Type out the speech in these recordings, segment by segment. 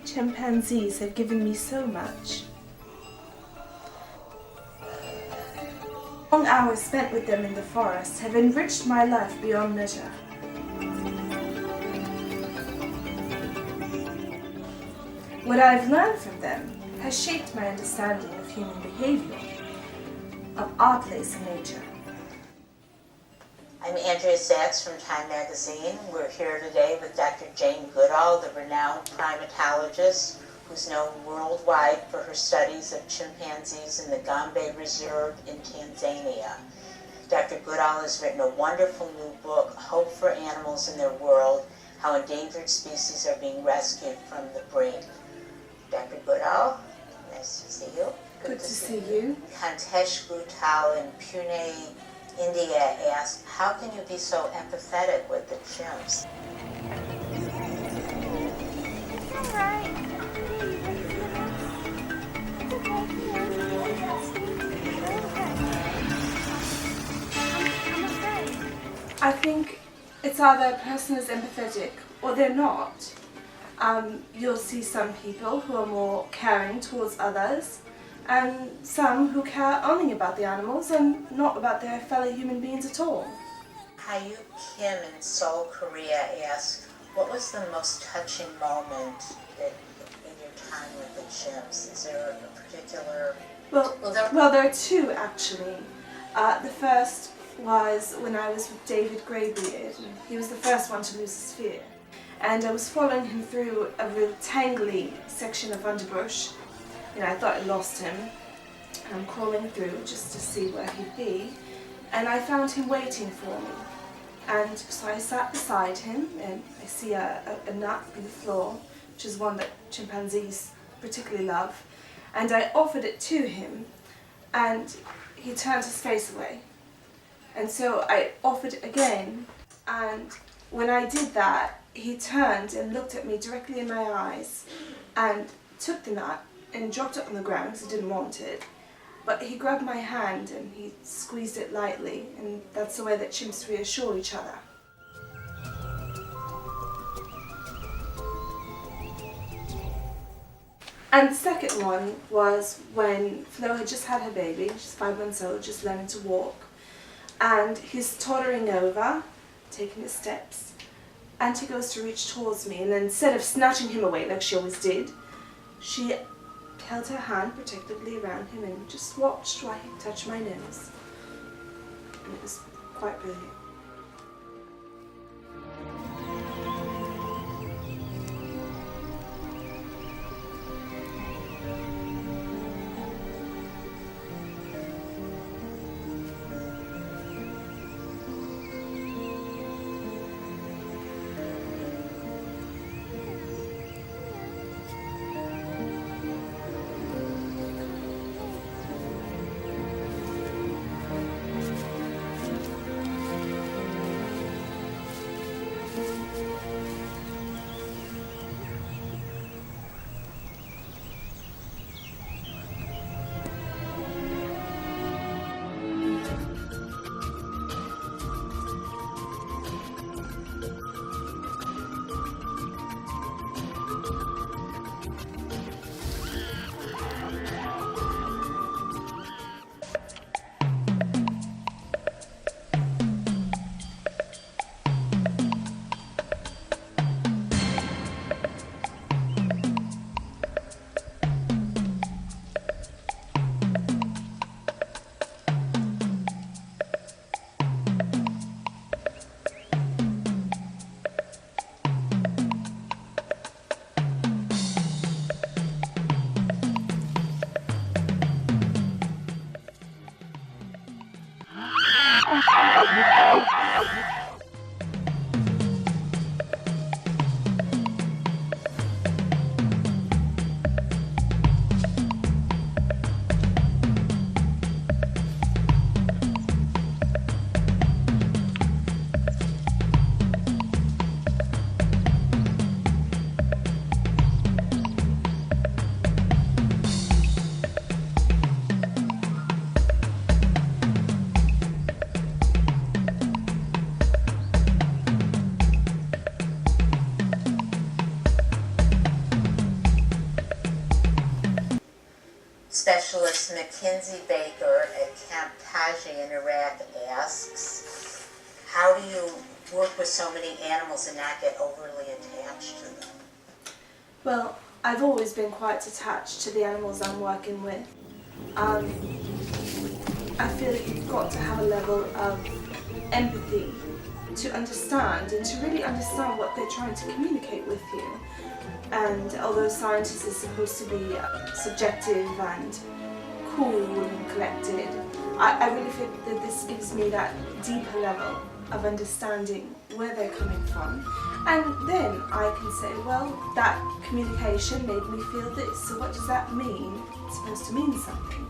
Chimpanzees have given me so much. Long hours spent with them in the forest have enriched my life beyond measure. What I've learned from them has shaped my understanding of human behavior, of artless nature. I'm Andrea Sachs from Time Magazine. We're here today with Dr. Jane Goodall, the renowned primatologist who's known worldwide for her studies of chimpanzees in the Gombe Reserve in Tanzania. Dr. Goodall has written a wonderful new book, Hope for Animals in Their World, How Endangered Species Are Being Rescued from the Brink. Dr. Goodall, nice to see you. Good to see you. Kantesh Gutal in Pune, India asked, how can you be so empathetic with the chimps? It's alright. I'm afraid. I think it's either a person is empathetic or they're not. You'll see some people who are more caring towards others, and some who care only about the animals and not about their fellow human beings at all. Hayu Kim in Seoul, Korea asked, what was the most touching moment in your time with the chimps? Is there a particular... Well, there are two actually. The first was when I was with David Greybeard. He was the first one to lose his fear. And I was following him through a real tangly section of underbrush. I thought I lost him, and I'm crawling through just to see where he'd be, and I found him waiting for me. And so I sat beside him, and I see a nut on the floor, which is one that chimpanzees particularly love, and I offered it to him, and he turned his face away. And so I offered it again, and when I did that, he turned and looked at me directly in my eyes, and took the nut, and dropped it on the ground because he didn't want it. But he grabbed my hand and he squeezed it lightly, and that's the way that chimps reassure each other. And the second one was when Flo had just had her baby, she's 5 months old, just learning to walk, and he's tottering over, taking his steps, and he goes to reach towards me, and instead of snatching him away like she always did, she held her hand protectively around him and just watched while he touched my nose. And it was quite brilliant. Nurse Mackenzie Baker at Camp Taji in Iraq asks, how do you work with so many animals and not get overly attached to them? Well, I've always been quite attached to the animals I'm working with. I feel that you've got to have a level of empathy to understand and to really understand what they're trying to communicate with you. And although science is supposed to be subjective and cool and collected, I really feel that this gives me that deeper level of understanding where they're coming from. And then I can say, well, that communication made me feel this, so what does that mean? It's supposed to mean something.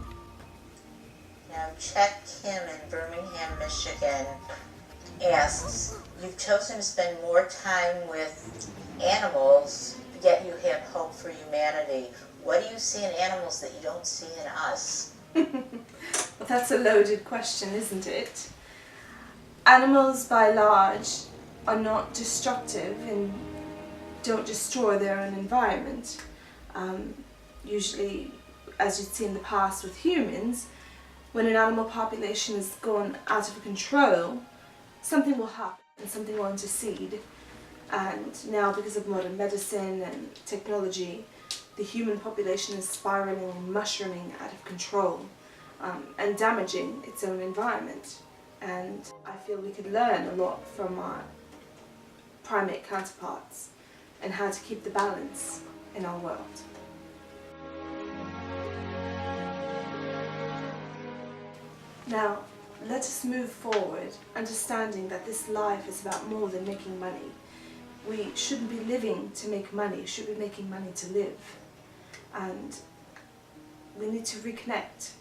Now, Chet Kim in Birmingham, Michigan asks, you've chosen to spend more time with animals, yet you have hope for humanity. What do you see in animals that you don't see in us? Well, that's a loaded question, isn't it? Animals, by large, are not destructive and don't destroy their own environment. Usually, as you've seen in the past with humans, when an animal population has gone out of control, something will happen and something will intercede. And now, because of modern medicine and technology, the human population is spiraling and mushrooming out of control and damaging its own environment. And I feel we could learn a lot from our primate counterparts and how to keep the balance in our world. Now, let us move forward, understanding that this life is about more than making money. We shouldn't be living to make money, we should be making money to live. And we need to reconnect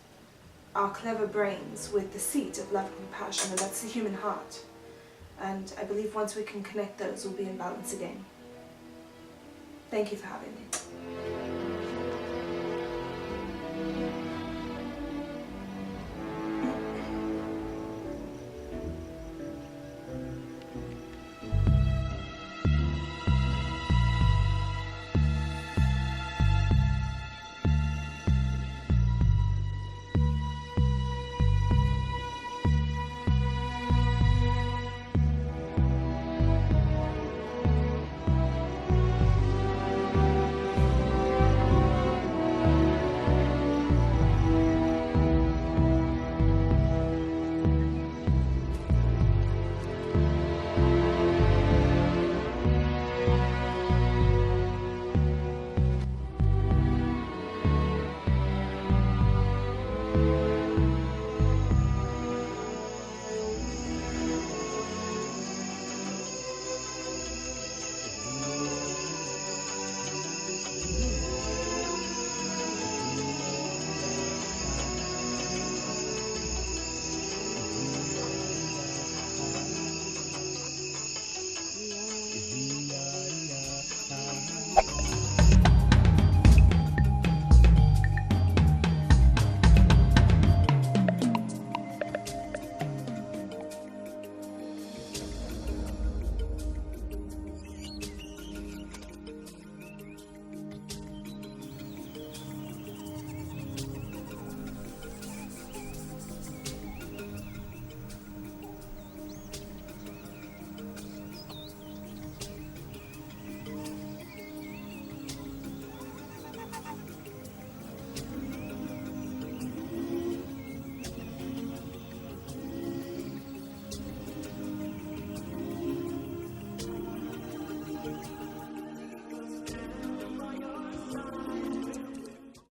our clever brains with the seat of love and compassion, and that's the human heart. And I believe once we can connect those, we'll be in balance again. Thank you for having me.